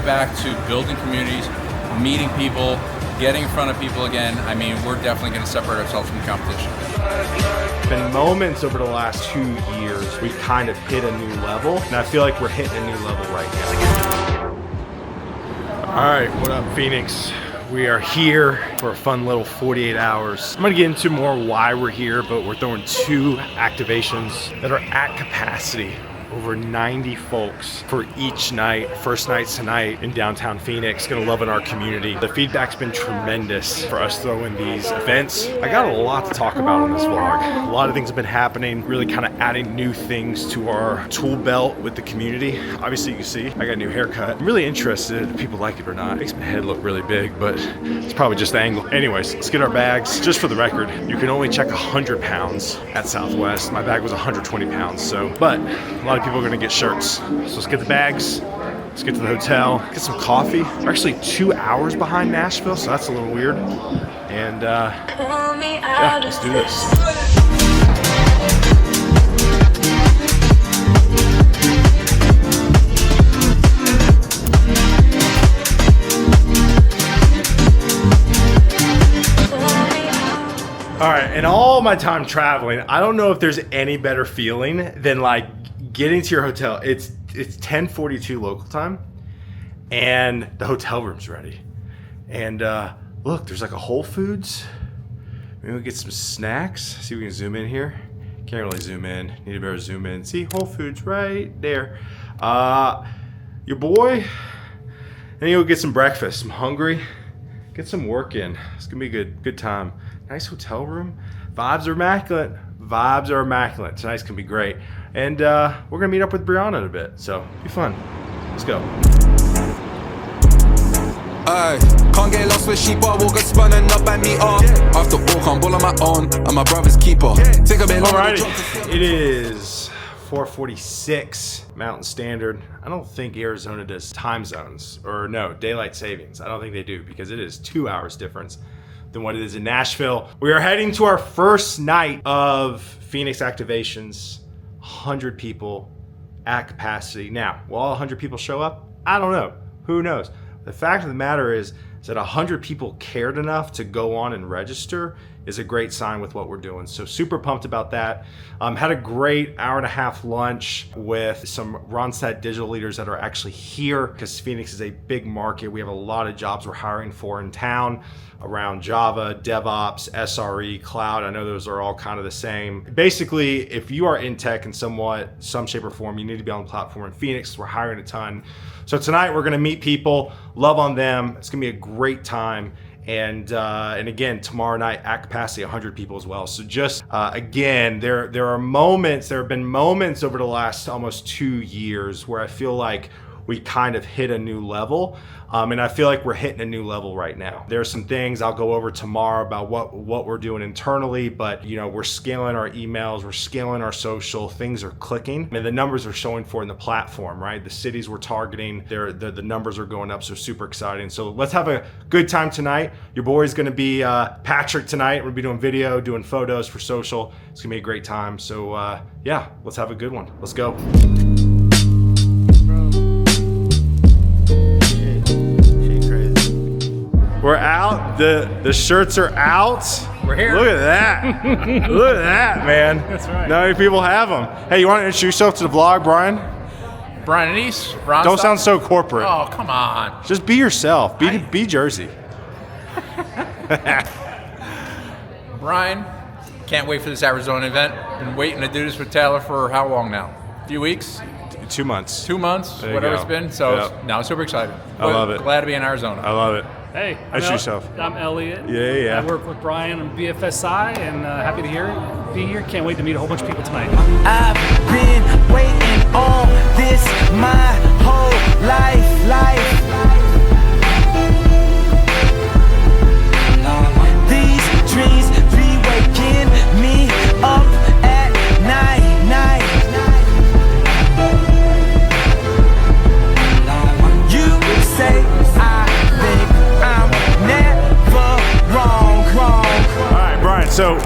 get back to building communities, meeting people, getting in front of people again. I mean, we're definitely going to separate ourselves from the competition. Been moments over the last 2 years, we've kind of hit a new level, and I feel like we're hitting a new level right now. All right, what up, Phoenix? We are here for a fun little 48 hours. I'm gonna get into more why we're here, but we're throwing 2 activations that are at capacity. Over 90 folks for each night. First night's tonight in downtown Phoenix. Gonna love in our community. The feedback's been tremendous for us throwing these events. I got a lot to talk about on this vlog. A lot of things have been happening, really kind of adding new things to our tool belt with the community. Obviously you can see I got a new haircut. I'm really interested if people like it or not. It makes my head look really big, but it's probably just the angle. Anyways, let's get our bags. Just for the record, you can only check 100 pounds at Southwest. My bag was 120 pounds, so, but a lot of people are gonna get shirts. So let's get the bags, let's get to the hotel, get some coffee. We're actually 2 hours behind Nashville, so that's a little weird. And yeah, let's do this. All right, in all my time traveling, I don't know if there's any better feeling than like getting to your hotel. It's 10:42 local time, and the hotel room's ready. And look, there's like a Whole Foods. Maybe we'll get some snacks. See if we can zoom in here. Can't really zoom in. Need to better zoom in. See Whole Foods right there. Your boy. And you'll get some breakfast. I'm hungry. Get some work in. It's gonna be a good time. Nice hotel room. Vibes are immaculate. Vibes are immaculate. Tonight's gonna be great. And we're gonna meet up with Brianna in a bit, so be fun. Let's go. Can't get lost with sheep, but we'll get spun and not bang me off. After all, I'm ball on my own, and my brother's keeper. Take a bit longer. Alrighty, it is 4:46 Mountain Standard. I don't think Arizona does time zones, or no, daylight savings. I don't think they do, because it is 2 hours difference than what it is in Nashville. We are heading to our first night of Phoenix activations. 100 people at capacity. Now, will all 100 people show up? I don't know. Who knows? The fact of the matter is that 100 people cared enough to go on and register is a great sign with what we're doing. So super pumped about that. Had a great hour-and-a-half lunch with some Randstad Digital leaders that are actually here, because Phoenix is a big market. We have a lot of jobs we're hiring for in town around Java, DevOps, SRE, cloud. I know those are all kind of the same. Basically, if you are in tech in some shape or form, you need to be on the platform in Phoenix. We're hiring a ton. So tonight we're gonna meet people, love on them. It's gonna be a great time. And again, tomorrow night at capacity, 100 people as well. So just again, there have been moments over the last almost 2 years where I feel like we kind of hit a new level. And I feel like we're hitting a new level right now. There are some things I'll go over tomorrow about what we're doing internally, but you know, we're scaling our emails, we're scaling our social, things are clicking, and the numbers are showing for in the platform, right? The cities we're targeting, the numbers are going up, so super exciting. So let's have a good time tonight. Your boy's gonna be Patrick tonight. We'll be doing video, doing photos for social. It's gonna be a great time. So yeah, let's have a good one. Let's go. We're out. The shirts are out. We're here. Look at that. Look at that, man. That's right. Not many people have them. Hey, you want to introduce yourself to the vlog, Brian? Brian Anise, Randstad. Don't sound so corporate. Oh, come on. Just be yourself. Be Jersey. Brian, can't wait for this Arizona event. Been waiting to do this with Taylor for how long now? A few weeks? 2 months. 2 months, There you whatever go. it's been. So Yep. now I'm super excited. I love it. Glad to be in Arizona. I love it. Hey, Introduce yourself. I'm Elliot. Yeah. I work with Brian on BFSI, and happy to be here. Can't wait to meet a whole bunch of people tonight. I've been waiting on this my whole life. These dreams be waking me up at night. You say I think I'm never wrong. All right, Brian. So,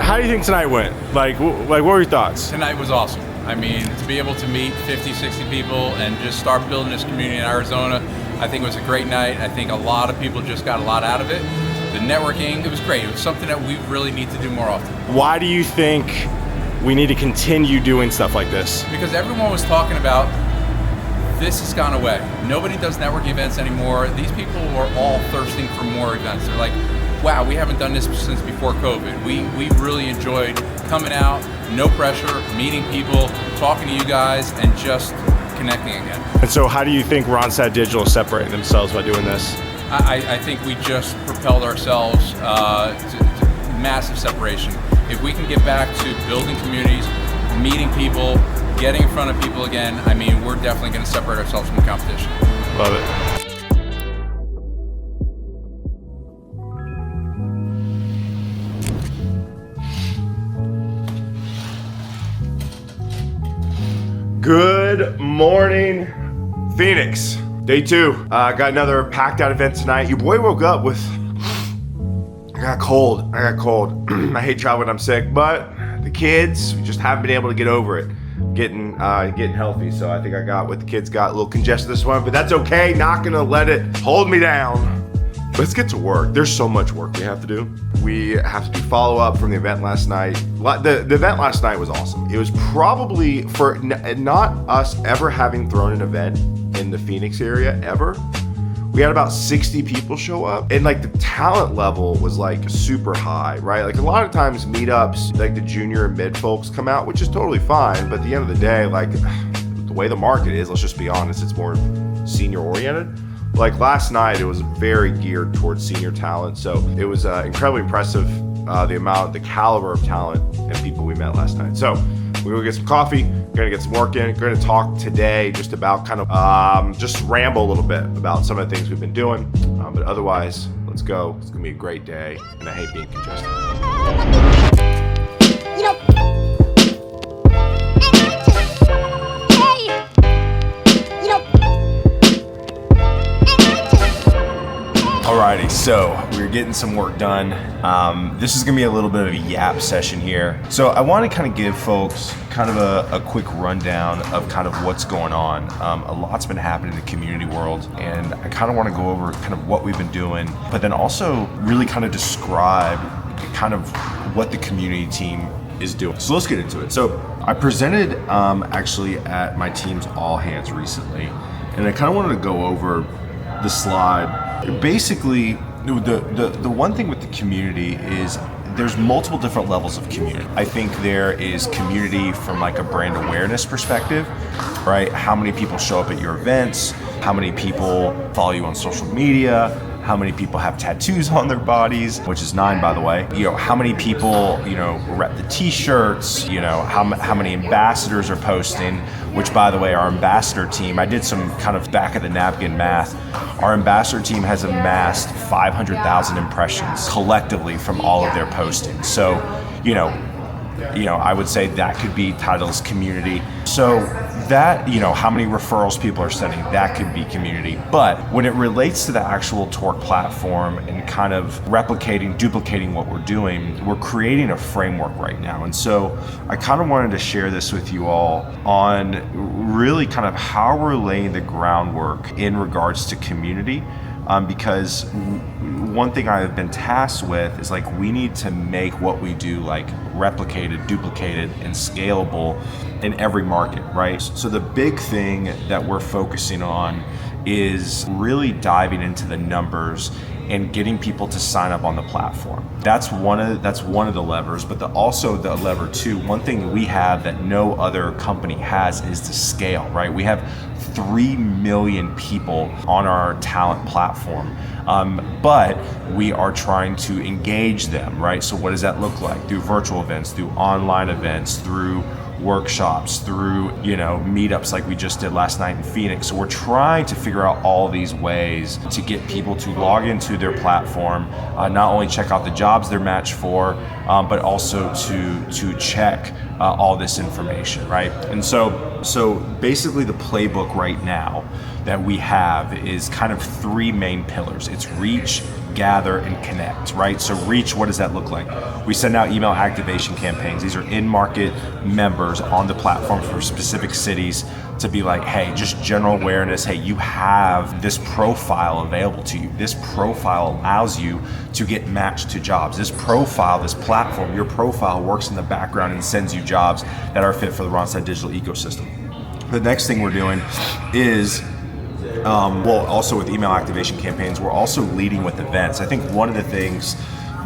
how do you think tonight went? Like what were your thoughts? Tonight was awesome. I mean, to be able to meet 50, 60 people and just start building this community in Arizona. I think it was a great night. I think a lot of people just got a lot out of it. The networking, it was great. It was something that we really need to do more often. Why do you think we need to continue doing stuff like this? Because everyone was talking about this has gone away. Nobody does networking events anymore. These people are all thirsting for more events. They're like, wow, we haven't done this since before COVID. We really enjoyed coming out, no pressure, meeting people, talking to you guys, and just connecting again. And so how do you think Randstad Digital is separating themselves by doing this? I think we just propelled ourselves to massive separation. If we can get back to building communities, meeting people, getting in front of people again, I mean, we're definitely going to separate ourselves from the competition. Love it. Good morning, Phoenix. Day 2. Got another packed out event tonight. Your boy woke up with, I got cold. I hate traveling when I'm sick, but the kids, we just haven't been able to get over it. Getting healthy. So I think I got what the kids got, a little congested this one, but that's okay. Not gonna let it hold me down. Let's get to work. There's so much work we have to do. We have to do follow-up from the event last night. The event last night was awesome. It was probably, for not us ever having thrown an event in the Phoenix area ever, we had about 60 people show up, and like the talent level was like super high, right? Like a lot of times meetups, like the junior and mid folks come out, which is totally fine, but at the end of the day, like the way the market is, let's just be honest, it's more senior oriented. Like last night, it was very geared towards senior talent, so it was incredibly impressive, the caliber of talent and people we met last night. So we're gonna get some coffee, gonna get some work in, gonna talk today just about kind of just ramble a little bit about some of the things we've been doing, but otherwise, let's go. It's gonna be a great day, and I hate being congested. You know, Alrighty, so we're getting some work done. This is gonna be a little bit of a yap session here. So I wanna kind of give folks kind of a quick rundown of kind of what's going on. A lot's been happening in the community world, and I kind of wanna go over kind of what we've been doing, but then also really kind of describe kind of what the community team is doing. So let's get into it. So I presented actually at my team's all hands recently, and I kind of wanted to go over the slide. Basically, the one thing with the community is there's multiple different levels of community. I think there is community from like a brand awareness perspective, right? How many people show up at your events? How many people follow you on social media? How many people have tattoos on their bodies, which is 9, by the way. You know, how many people, you know, rep the t-shirts, you know, how many ambassadors are posting, which by the way, our ambassador team, I did some kind of back of the napkin math. Our ambassador team has amassed 500,000 impressions collectively from all of their postings. So, you know, I would say that could be titled as community. So that, you know, how many referrals people are sending, that could be community. But when it relates to the actual Torc platform and kind of duplicating what we're doing, we're creating a framework right now. And so I kind of wanted to share this with you all on really kind of how we're laying the groundwork in regards to community. Because one thing I have been tasked with is like we need to make what we do like replicated, duplicated, and scalable in every market, right? So the big thing that we're focusing on is really diving into the numbers and getting people to sign up on the platform. That's one of the levers, but also the lever 2, one thing we have that no other company has is the scale, right? We have 3 million people on our talent platform, but we are trying to engage them, right? So what does that look like? Through virtual events, through online events, through workshops, through, you know, meetups like we just did last night in Phoenix. So we're trying to figure out all these ways to get people to log into their platform, not only check out the jobs they're matched for, but also to check all this information, right? And so basically the playbook right now that we have is kind of 3 main pillars. It's reach, gather, and connect, right? So reach, what does that look like? We send out email activation campaigns. These are in-market members on the platform for specific cities to be like, hey, just general awareness, hey, you have this profile available to you. This profile allows you to get matched to jobs. This profile, this platform, your profile works in the background and sends you jobs that are fit for the Randstad Digital ecosystem. The next thing we're doing is, also with email activation campaigns, we're also leading with events. I think one of the things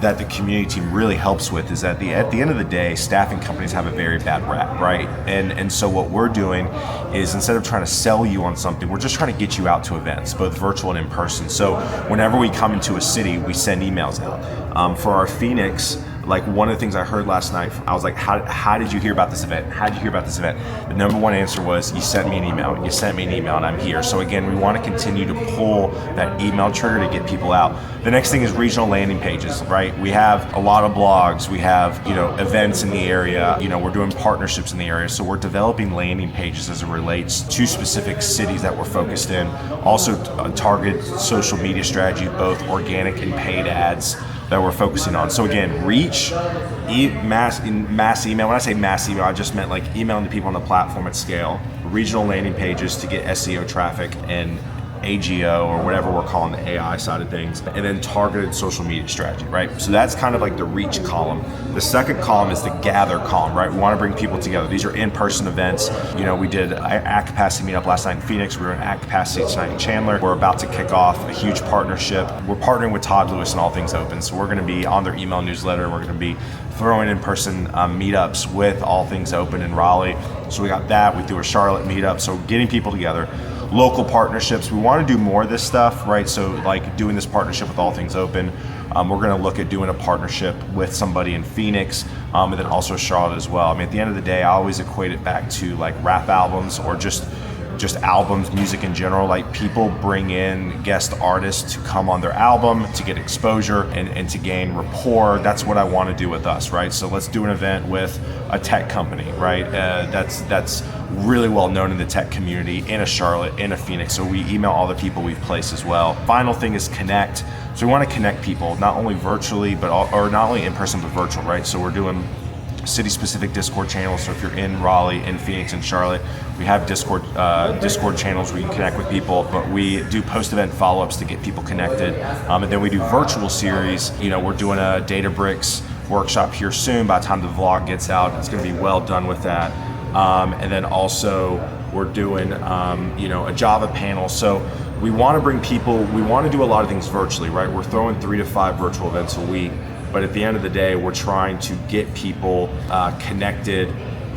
that the community team really helps with is that at the end of the day, staffing companies have a very bad rap, right? And so what we're doing is, instead of trying to sell you on something, we're just trying to get you out to events, both virtual and in person. So whenever we come into a city, we send emails out. For our Phoenix, like one of the things I heard last night, I was like, how did you hear about this event? How did you hear about this event? The number one answer was, you sent me an email. You sent me an email and I'm here. So again, we want to continue to pull that email trigger to get people out. The next thing is regional landing pages, right? We have a lot of blogs. We have, events in the area. We're doing partnerships in the area. So we're developing landing pages as it relates to specific cities that we're focused in. Also targeted social media strategy, both organic and paid ads that we're focusing on. So again, reach, mass email. When I say mass email, I just meant like emailing the people on the platform at scale, regional landing pages to get SEO traffic and AGO, or whatever we're calling the AI side of things, and then targeted social media strategy, right? So that's kind of like the reach column. The second column is the gather column, right? We want to bring people together. These are in-person events. We did at capacity meetup last night in Phoenix. We were at capacity tonight in Chandler. We're about to kick off a huge partnership. We're partnering with Todd Lewis and All Things Open. So we're going to be on their email newsletter. We're going to be throwing in-person meetups with All Things Open in Raleigh. So we got that. We threw a Charlotte meetup. So getting people together. Local partnerships, we want to do more of this stuff, right? So like doing this partnership with All Things Open, we're going to look at doing a partnership with somebody in Phoenix, and then also Charlotte as well. I mean, at the end of the day, I always equate it back to like rap albums or just albums, music in general. Like, people bring in guest artists to come on their album to get exposure and to gain rapport. That's what I want to do with us, right? So let's do an event with a tech company, right? That's really well known in the tech community, in a Charlotte, in a Phoenix. So we email all the people we've placed as well. Final thing is connect. So we want to connect people, not only virtually, or not only in person, but virtual, right? So we're doing city-specific Discord channels. So if you're in Raleigh, in Phoenix, and Charlotte, we have Discord channels where you can connect with people, but we do post-event follow-ups to get people connected. And then we do virtual series. We're doing a Databricks workshop here soon. By the time the vlog gets out, it's going to be well done with that. And then also we're doing, a Java panel. So we want to bring people, we want to do a lot of things virtually, right? We're throwing 3 to 5 virtual events a week. But at the end of the day, we're trying to get people connected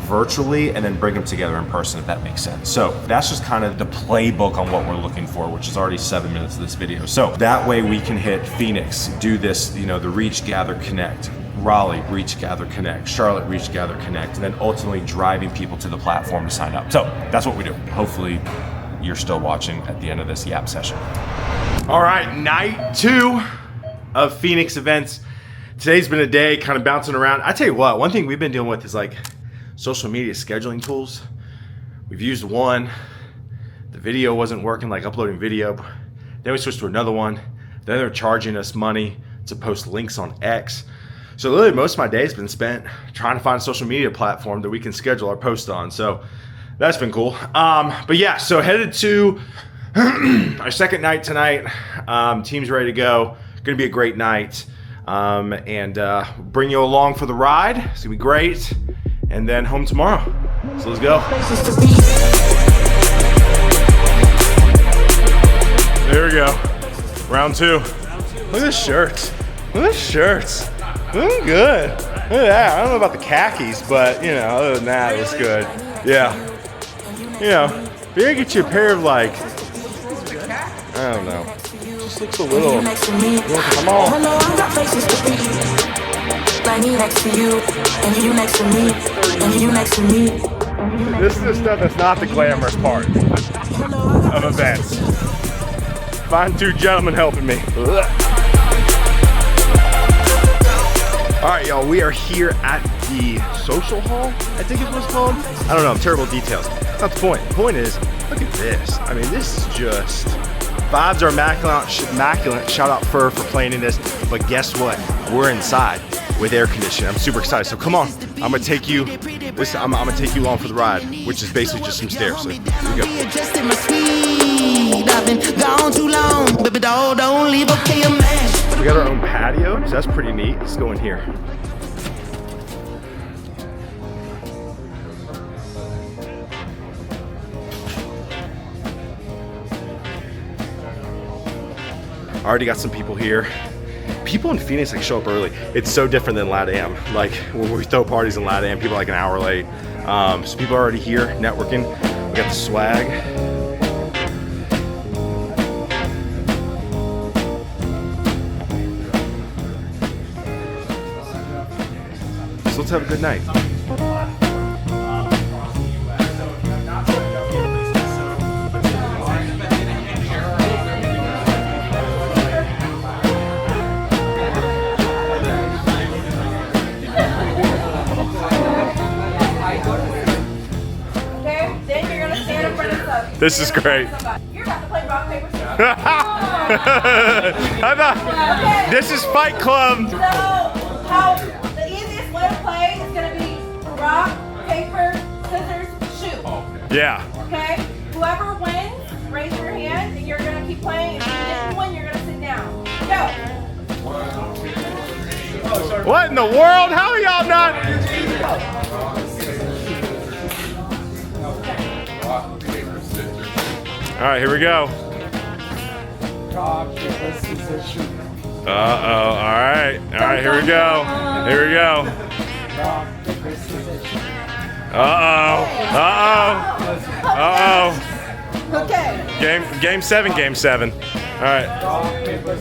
virtually and then bring them together in person, if that makes sense. So that's just kind of the playbook on what we're looking for, which is already 7 minutes of this video. So that way we can hit Phoenix, do this, the reach, gather, connect. Raleigh, reach, gather, connect. Charlotte, reach, gather, connect. And then ultimately driving people to the platform to sign up. So that's what we do. Hopefully you're still watching at the end of this Yap session. All right, night 2 of Phoenix events. Today's been a day kind of bouncing around. I tell you what, one thing we've been dealing with is like social media scheduling tools. We've used one. The video wasn't working, like uploading video. Then we switched to another one. Then they're charging us money to post links on X. So literally most of my day has been spent trying to find a social media platform that we can schedule our post on. So that's been cool. But yeah, so headed to our second night tonight. Team's ready to go. Gonna be a great night. And bring you along for the ride. It's gonna be great. And then home tomorrow. So let's go. There we go. Round 2. Look at this shirt. Look at this shirt. Looking good. Look at that. I don't know about the khakis, but other than that, it looks good. Yeah. Maybe get you a pair of like, I don't know. Just looks a little. Come on. This is the stuff that's not the glamorous part of events. Find 2 gentlemen helping me. All right, y'all, we are here at the social hall, I think it was called. I don't know, terrible details. Not the point. The point is, look at this. I mean, this is just, vibes are immaculate. Shout out Fur for playing in this, but guess what? We're inside. with air conditioning. I'm super excited. So come on, I'm gonna take you. I'm gonna take you along for the ride, which is basically just some stairs. So here we go. We got our own patio, so that's pretty neat. Let's go in here. Already got some people here. People in Phoenix like show up early. It's so different than LATAM. Like when we throw parties in LATAM, people are like an hour late. So people are already here networking. We got the swag. So let's have a good night. This is great. You're about to play rock, paper, scissors. This is Fight Club. So, the easiest way to play is going to be rock, paper, scissors, shoot. Yeah. Okay? Whoever wins, raise your hand, and you're going to keep playing. If you didn't win, you're going to sit down. Go. What in the world? How are y'all not? All right, here we go. Uh-oh, all right, here we go. Here we go. Uh-oh. Okay. Game seven. All right. There you go.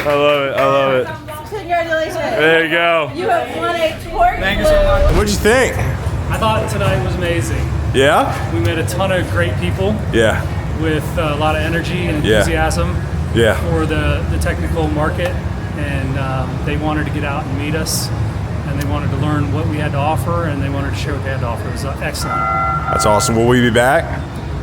I love it. Congratulations. There you go. You have won a Torc. Thank you so much. What'd you think? I thought tonight was amazing. Yeah? We met a ton of great people Yeah. with a lot of energy and Yeah. enthusiasm Yeah. for the technical market, and they wanted to get out and meet us, and they wanted to learn what we had to offer, and they wanted to share what they had to offer. It was excellent. That's awesome. Will we be back?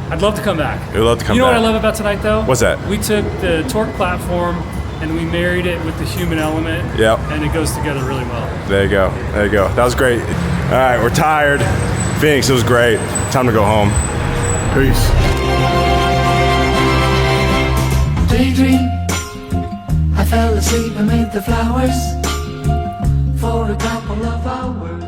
I'd love to come back. We'd love to come You know back. what I love about tonight, though? What's that? We took the Torc platform and we married it with the human element. Yep. And it goes together really well. There you go. That was great. All right, we're tired. Phoenix, it was great. Time to go home. Peace. Daydream, I fell asleep amid the flowers for a couple of hours.